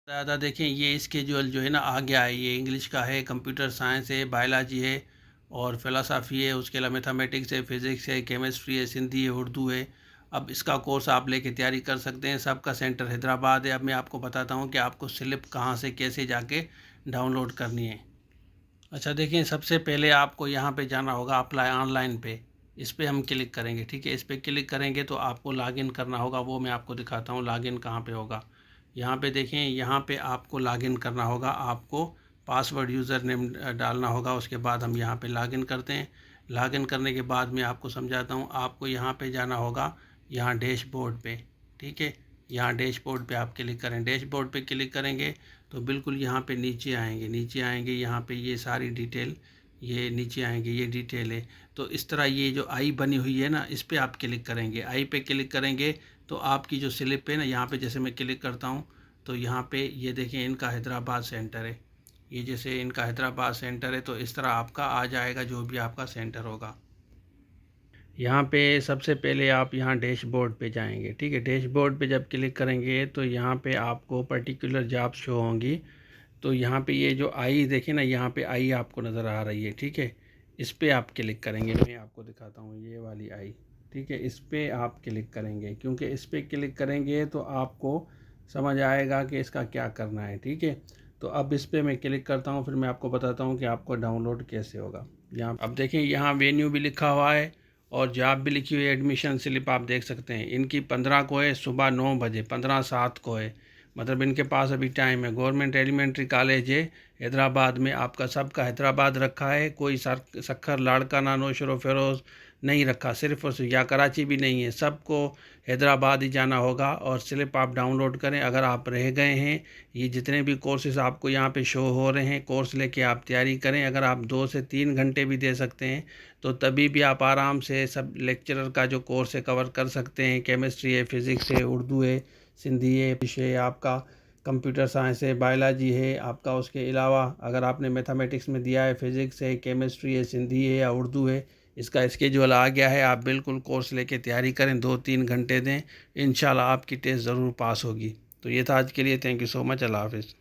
ज़्यादा देखें ये स्केड्यूल जो है ना आ गया है, ये इंग्लिश का है, कंप्यूटर साइंस है, बायोलॉजी है और फ़िलासफ़ी है, उसके अलावा मैथमेटिक्स है, फिज़िक्स है, केमिस्ट्री है, सिंधी है, उर्दू है। अब इसका कोर्स आप लेके तैयारी कर सकते हैं। सबका सेंटर हैदराबाद है। अब मैं आपको बताता हूँ कि आपको स्लिप कहाँ से कैसे जाके डाउनलोड करनी है। अच्छा देखिए, सबसे पहले आपको यहाँ पे जाना होगा अप्लाई ऑनलाइन पे। इस पर हम क्लिक करेंगे, ठीक है। इस पर क्लिक करेंगे तो आपको लॉगिन करना होगा, वो मैं आपको दिखाता हूँ लॉगिन कहाँ पे होगा। यहाँ पे देखें, यहाँ पे आपको लॉगिन करना होगा, आपको पासवर्ड यूज़र नेम डालना होगा। उसके बाद हम यहाँ पे लॉगिन करते हैं। लॉगिन करने के बाद मैं आपको समझाता हूँ। आपको यहाँ पे जाना होगा, यहाँ डैशबोर्ड पे, ठीक है। यहाँ डैशबोर्ड पे आप क्लिक करें। डैशबोर्ड पे क्लिक करेंगे तो बिल्कुल यहाँ पे नीचे आएंगे, यहाँ पे ये सारी डिटेल, ये नीचे आएंगे, ये डिटेल है। तो इस तरह ये जो आई बनी हुई है ना, इस पर आप क्लिक करेंगे। आई पे क्लिक करेंगे तो आपकी जो स्लिप है ना, यहाँ पे जैसे मैं क्लिक करता हूँ तो यहाँ पे ये देखें, इनका हैदराबाद सेंटर है। ये जैसे इनका हैदराबाद सेंटर है तो इस तरह आपका आ जाएगा जो भी आपका सेंटर होगा। यहाँ पे सबसे पहले आप यहाँ डैशबोर्ड पे जाएंगे, ठीक है। डैशबोर्ड पे जब क्लिक करेंगे तो यहाँ पे आपको पर्टिकुलर जॉब शो होंगी। तो यहाँ पे ये जो आई देखें ना, यहाँ पे आई आपको नज़र आ रही है, ठीक है। इस पर आप क्लिक करेंगे, मैं आपको दिखाता हूँ, ये वाली आई, ठीक है। इस पर आप क्लिक करेंगे, क्योंकि इस पर क्लिक करेंगे तो आपको समझ आएगा कि इसका क्या करना है, ठीक है। तो अब इस पर मैं क्लिक करता हूँ, फिर मैं आपको बताता हूँ कि आपको डाउनलोड कैसे होगा। यहाँ अब देखें, यहाँ वेन्यू भी लिखा हुआ है और जॉब भी लिखी हुई है। एडमिशन स्लिप आप देख सकते हैं, इनकी 15 को है, सुबह 9 बजे, 15/7 को है, मतलब इनके पास अभी टाइम है। गवर्नमेंट एलिमेंट्री कॉलेज है हैदराबाद में, आपका सबका हैदराबाद रखा है, कोई सक्खर, लाड़का, नानो, शरो फेरोज़ नहीं रखा, सिर्फ या कराची भी नहीं है, सबको हैदराबाद ही जाना होगा। और स्लिप आप डाउनलोड करें। अगर आप रह गए हैं, ये जितने भी कोर्सेज आपको यहाँ पे शो हो रहे हैं, कोर्स लेके आप तैयारी करें। अगर आप 2 से 3 घंटे भी दे सकते हैं तो तभी भी आप आराम से सब लेक्चरर का जो कोर्स है कवर कर सकते हैं। केमिस्ट्री है, फिज़िक्स है, उर्दू है, सिंधी है, विषय आपका कंप्यूटर साइंस है, बायोलॉजी है आपका। उसके अलावा अगर आपने मैथमेटिक्स में दिया है, फिज़िक्स है, केमिस्ट्री है, सिंधी है या उर्दू है, इसका स्केड्यूल आ गया है। आप बिल्कुल कोर्स लेके तैयारी करें, 2-3 घंटे दें, इंशाल्लाह आपकी टेस्ट ज़रूर पास होगी। तो ये था आज के लिए। Thank you so much. अल्लाह हाफ़िज़।